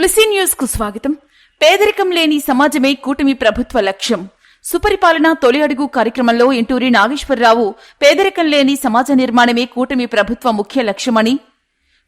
తులసి news కు స్వాగతం. పేదరికం లేని సమాజమే కూటమి ప్రభుత్వ లక్ష్యం. సుపరిపాలన తొలి అడుగు కార్యక్రమంలో ఇంటూరి నాగేశ్వరరావు పేదరికం లేని సమాజ నిర్మాణమే కూటమి ప్రభుత్వ ముఖ్య లక్ష్యమని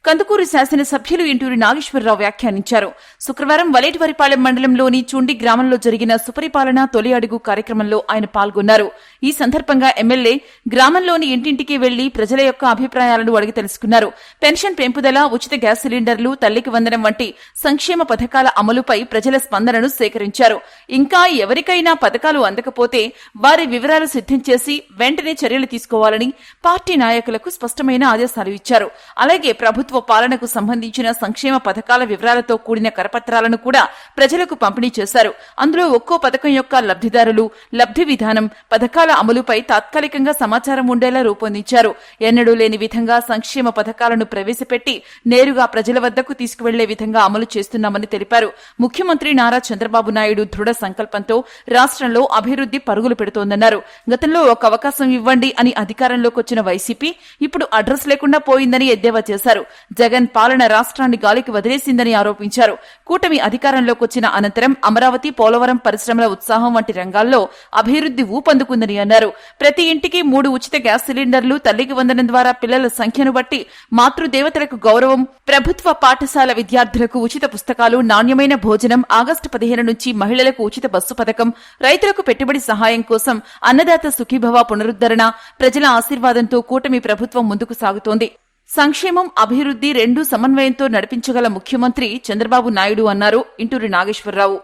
కందుకూరు శాసనసభ్యులు ఇంటూరి నాగేశ్వరరావు వ్యాఖ్యానించారు. శుక్రవారం వలేటివారిపాలెం మండలంలోని చుండి గ్రామంలో జరిగిన సుపరిపాలన తొలి అడుగు కార్యక్రమంలో ఆయన పాల్గొన్నారు. ఈ సందర్భంగా ఎమ్మెల్యే గ్రామంలోని ఇంటింటికి వెళ్లి ప్రజల యొక్క అభిప్రాయాలను అడిగి తెలుసుకున్నారు. పెన్షన్ పెంపుదల, ఉచిత గ్యాస్ సిలిండర్లు, తల్లికి వందనం వంటి సంక్షేమ పథకాల అమలుపై ప్రజల స్పందనను సేకరించారు. ఇంకా ఎవరికైనా పథకాలు అందకపోతే వారి వివరాలు సిద్దం చేసి వెంటనే చర్యలు తీసుకోవాలని పార్టీ నాయకులకు స్పష్టమైన ఆదేశాలు ఇచ్చారు. అలాగే ప్రభుత్వ పాలనకు సంబంధించిన సంక్షేమ పథకాల వివరాలతో కూడిన కరపత్రాలను కూడా ప్రజలకు పంపిణీ చేశారు. అందులో ఒక్కో పథకం యొక్క లబ్దిదారులు, లబ్ది విధానం, పథకాల అమలుపై తాత్కాలికంగా సమాచారం ఉండేలా రూపొందించారు. ఎన్నడూ లేని విధంగా సంక్షేమ పథకాలను ప్రవేశపెట్టి నేరుగా ప్రజల వద్దకు తీసుకువెళ్లే విధంగా అమలు చేస్తున్నామని తెలిపారు. ముఖ్యమంత్రి నారా చంద్రబాబు నాయుడు దృఢ సంకల్పంతో రాష్ట్రంలో అభివృద్ది పరుగులు పెడుతోందన్నారు. గతంలో ఒక అవకాశం ఇవ్వండి అని అధికారంలోకి వచ్చిన వైసీపీ ఇప్పుడు అడ్రస్ లేకుండా పోయిందని ఎద్దేవా చేశారు. జగన్ పాలన రాష్ట్రాన్ని గాలికి వదిలేసిందని ఆరోపించారు. కూటమి అధికారంలోకి వచ్చిన అనంతరం అమరావతి, పోలవరం పరిశ్రమల ఉత్సాహం వంటి రంగాల్లో అభివృద్ది ఊపందుకుందని అన్నారు. ప్రతి ఇంటికి 3 ఉచిత గ్యాస్ సిలిండర్లు, తల్లికి వందనం ద్వారా పిల్లల సంఖ్యను బట్టి మాతృదేవతలకు గౌరవం, ప్రభుత్వ పాఠశాల విద్యార్థులకు ఉచిత పుస్తకాలు, నాణ్యమైన భోజనం, ఆగస్టు 15 నుంచి మహిళలకు ఉచిత బస్సు పథకం, రైతులకు పెట్టుబడి సహాయం కోసం అన్నదాత సుఖీభవ పునరుద్ధరణ, ప్రజల ఆశీర్వాదంతో కూటమి ప్రభుత్వం ముందుకు సాగుతోంది. సంక్షేమం, అభివృద్ది రెండూ సమన్వయంతో నడిపించగల ముఖ్యమంత్రి చంద్రబాబు నాయుడు అన్నారు ఇంటూరి నాగేశ్వరరావు.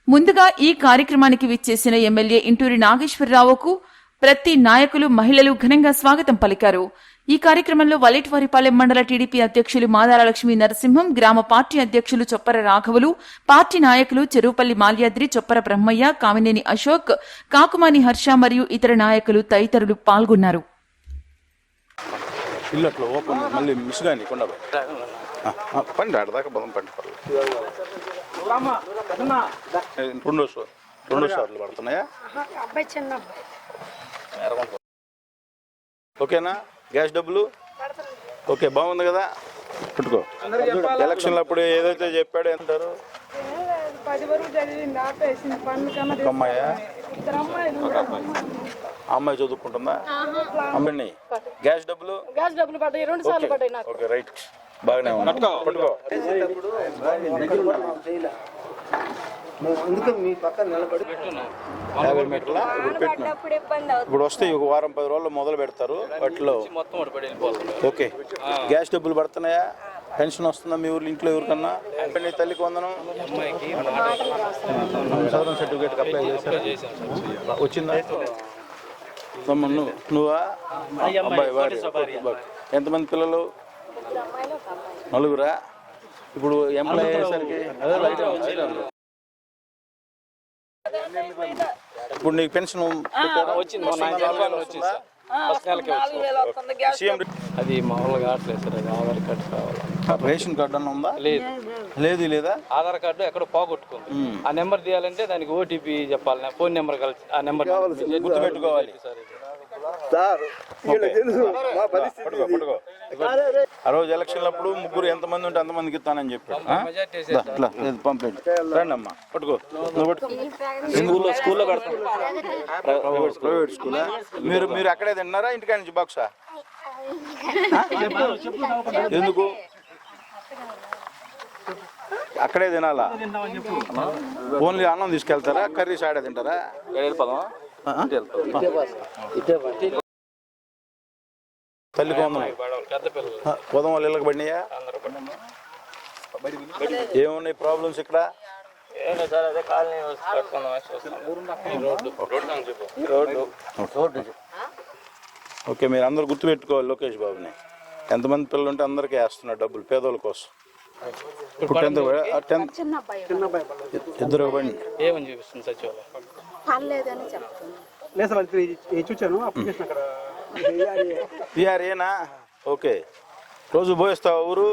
ముందుగా ఈ కార్యక్రమానికి విచ్చేసిన ఎమ్మెల్యే ఇంటూరి నాగేశ్వరరావుకు ప్రతి నాయకులు, మహిళలు ఘనంగా స్వాగతం పలికారు. ఈ కార్యక్రమంలో వలేటివారిపాలెం మండల టీడీపీ అధ్యక్షులు మాదాల లక్ష్మీ నరసింహం, గ్రామ పార్టీ అధ్యక్షులు చొప్పర రాఘవులు, పార్టీ నాయకులు చెరువుపల్లి మాల్యాద్రి, చొప్పర బ్రహ్మయ్య, కామినేని అశోక్, కాకుమాని హర్ష మరియు ఇతర నాయకులు తదితరులు పాల్గొన్నారు. ఇల్లట్లో ఓపెన్ మళ్ళీ మిస్ కానీ కొండ పండి ఆడదాకా బలం పండి రెండు సార్లు పడుతున్నాయా? ఓకేనా? గ్యాస్ డబ్బులు ఓకే, బాగుంది కదా, పెట్టుకో. ఎలక్షన్లు అప్పుడు ఏదైతే చెప్పాడో అంటారు. అమ్మాయా? అమ్మాయి చదువుకుంటుందా? అమ్మాయిని గ్యాస్ డబ్బులు ఓకే, రైట్, బాగానే ఉంది. ఇప్పుడు వస్తే ఒక వారం 10 రోజుల్లో మొదలు పెడతారు వాటిలో. ఓకే, గ్యాస్ డబ్బులు పడుతున్నాయా? పెన్షన్ వస్తుందా మీ ఊర్లో? ఇంట్లో ఎవరికన్నా తల్లికి వందనం, సదరన్ సర్టిఫికేట్ అప్లై చేశారా? వచ్చిందా? నువ్వా? అబ్బాయి, ఎంతమంది పిల్లలు? 4. ఇప్పుడు ఎంప్లాయ్ అయ్యేసరికి ఇప్పుడు నీకు పెన్షన్ అది మామూలుగా కావట్లేదు సార్. అది ఆధార్ కార్డు కావాలి. రేషన్ కార్డు అన్న ఉందా? లేదు. లేదా ఆధార్ కార్డు ఎక్కడ పోగొట్టుకుంది. ఆ నెంబర్ తీయాలంటే దానికి ఓటీపీ చెప్పాలి, ఫోన్ నెంబర్ కలిసి ఆ నెంబర్ గుర్తుపెట్టుకోవాలి. ఆ రోజు ఎలక్షన్లప్పుడు ముగ్గురు ఎంతమంది ఉంటే అంతమందికి ఇస్తానని చెప్పాడు. పంపండి, రండి అమ్మా, పట్టుకో. స్కూల్లో పెడతాం. ప్రైవేట్ స్కూలా? మీరు అక్కడే తిన్నారా? ఇంటికాడ నుంచి బాక్సా? ఎందుకు అక్కడే తినాలా? ఓన్లీ అన్నం తీసుకెళ్తారా? కర్రీస్ ఆడే తింటారా? తల్లికి వందనం పొదం వాళ్ళు ఇళ్ళకి పడినాయా? ఏమున్నాయి ప్రాబ్లమ్స్ ఇక్కడ? ఓకే, మీరు అందరు గుర్తుపెట్టుకోవాలి లోకేష్ బాబుని. ఎంతమంది పిల్లలు ఉంటే అందరికీ వేస్తున్నారు డబ్బులు పేదోళ్ళ కోసం. ఇద్దరు బండి ఏమని చూపిస్తుంది సచివాలయం? పిఆర్ఏనా? ఓకే, రోజు పోయిస్తావా ఊరు?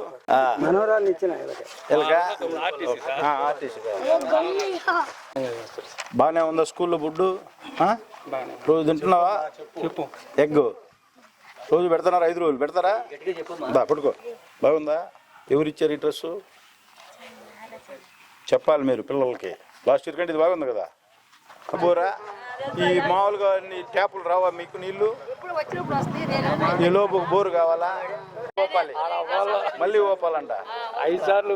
బాగానే ఉందా స్కూల్లో ఫుడ్? రోజు తింటున్నావా? ఎగ్ రోజు పెడతారా? 5 రోజులు పెడతారా? పట్టుకో, బాగుందా? ఎవరు ఇచ్చారు ఈ డ్రెస్సు? చెప్పాలి మీరు పిల్లలకి. లాస్ట్ ఇయర్ కంటే ఇది బాగుంది కదా. బోరా ఈ మామూలుగా అన్ని ట్యాపులు రావా మీకు నీళ్లు? ఈ లోపు బోరు కావాలా? ఓపాలి, మళ్ళీ ఓపాలంట 5 సార్లు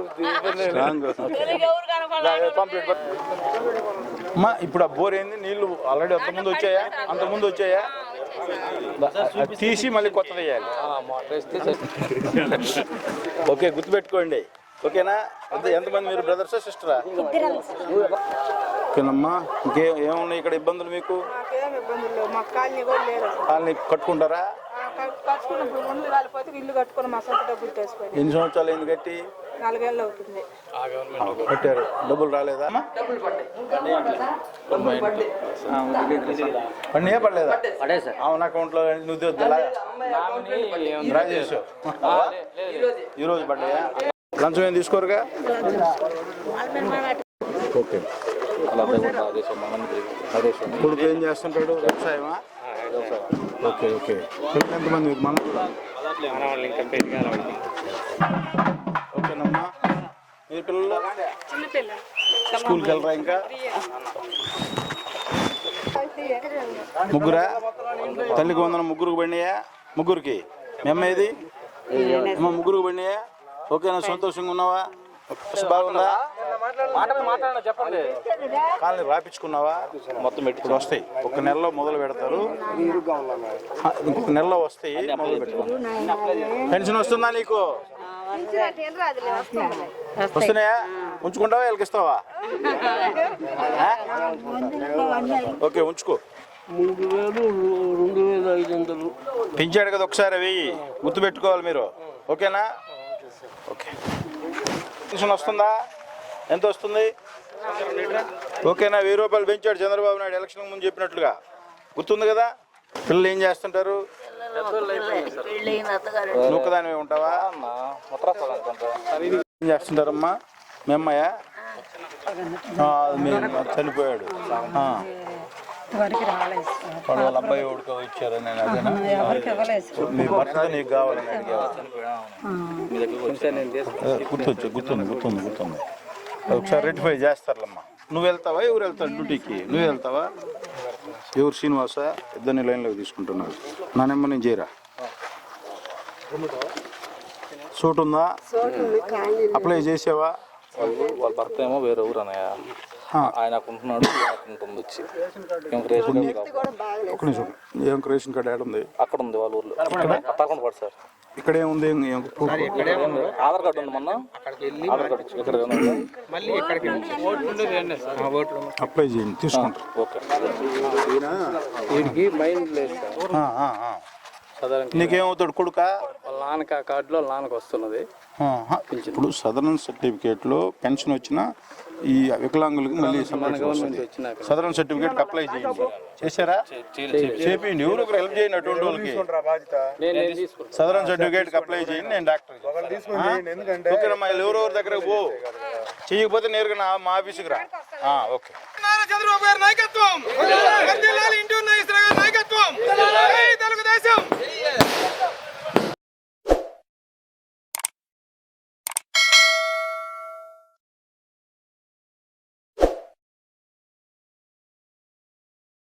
అమ్మా. ఇప్పుడు ఆ బోర్ ఏంది? నీళ్లు ఆల్రెడీ అంతకుముందు వచ్చాయా? అంతకుముందు వచ్చాయా? అది తీసి మళ్ళీ కొత్తది వేయాలి. ఓకే, గుర్తుపెట్టుకోండి. ఓకేనా? ఎంతమంది మీరు? బ్రదర్సా సిస్టరా? ఓకేనమ్మా. ఏమున్నాయి ఇక్కడ ఇబ్బందులు మీకు? కాలనీ కట్టుకుంటారా? ఎన్ని సంవత్సరాలు అయింది కట్టి? 4 ఏళ్ళు అవుతుంది. కట్టారు, డబ్బులు రాలేదా? పడినా పడలేదా? అవును, అకౌంట్లో నువ్వు రాజేష్ ఈరోజు పడ్డాయా? లంచం ఏం తీసుకోరుగా? ఓకే. కొడుకు ఏం చేస్తుంటాడు? వ్యవసాయమా? Okay okay. ఎంతమంది మీకు? మనం ఓకేనమ్మా. మీ పిల్లలు స్కూల్కి వెళ్ళరా? ఇంకా ముగ్గురా? తల్లికి వందనం. ముగ్గురికి పడినాయా? ముగ్గురికి. మీ అమ్మ ఏది? అమ్మ ముగ్గురికి పడినాయా? ఓకేనా? సంతోషంగా ఉన్నావా? బాగుందా? చెప్పండి. కాలనీ రాపించుకున్నావా? మొత్తం పెట్టుకుని వస్తాయి. ఒక నెలలో మొదలు పెడతారు, ఇంకొక నెలలో వస్తాయి. మొదలు పెట్టుకున్నావు. పెన్షన్ వస్తుందా నీకు? వస్తున్నాయా? ఉంచుకుంటావా? వీళ్ళకి ఇస్తావా? ఓకే, ఉంచుకో. 3,000, 2,500 పెంచాడు కదా ఒకసారి, వెయ్యి గుర్తుపెట్టుకోవాలి మీరు. ఓకేనా? ఓకే. పెన్షన్ వస్తుందా? ఎంత వస్తుంది? ఓకేనా? 1000 రూపాయలు పెంచాడు చంద్రబాబు నాయుడు ఎలక్షన్ ముందు చెప్పినట్లుగా. గుర్తుంది కదా? పిల్లలు ఏం చేస్తుంటారు? నూకదానివే ఉంటావా? ఏం చేస్తుంటారమ్మా? మీ అమ్మాయా? చనిపోయాడు. వాళ్ళ అబ్బాయి ఎవరికో ఇచ్చారని నేను అదేనా? మీ భర్త నీకు కావాలని గుర్తుంది. ఒకసారి రెటిఫై చేస్తారులమ్మా. నువ్వు వెళ్తావా? ఎవరు వెళ్తారు డ్యూటీకి? నువ్వు వెళ్తావా? ఎవరు? శ్రీనివాస? ఇద్దరిని లైన్లోకి తీసుకుంటున్నారు. నా నెంబర్ నేను చేయరా? సూట్ ఉందా? అప్లై చేసావా? వాళ్ళ భర్త ఏమో వేరే ఊరు అన్నయ్య. ఆయన ఉంటున్నాడు, వచ్చి ఒక నిమిషం. ఏం రేషన్ కార్డు ఏడు ఉంది? అక్కడ ఉంది వాళ్ళ ఊర్లో. తప్పకుండా పడు సార్. ఇక్కడ ఏముంది? ఆధార్ కార్డు ఉంది. మొన్న ఆధార్ కార్డు ఇక్కడ అప్లై చేయండి, తీసుకుంటారు. ఓకే. నీకేమవుతాడు? కొడుకా? వాళ్ళ నాన్నకి ఆ కార్డులో వాళ్ళ నాన్నకి వస్తున్నది. ఇప్పుడు సదరన్ సర్టిఫికేట్లో పెన్షన్ వచ్చినా ఈ వికలాంగులకు మళ్ళీ సదరన్ సర్టిఫికేట్ అప్లై చేయండి. చేశారా? చేయండి. ఎవరు ఒకరు హెల్ప్ చేయండి అటువంటి వాళ్ళకి. సదరన్ సర్టిఫికేట్ అప్లై చేయండి. నేను డాక్టర్. ఓకేనమ్మా. ఎవరెవరి దగ్గర పో. చేయకపోతే నేరుగా మా ఆఫీస్కి రా. ఓకే. చంద్రబాబు గారి నాయకత్వం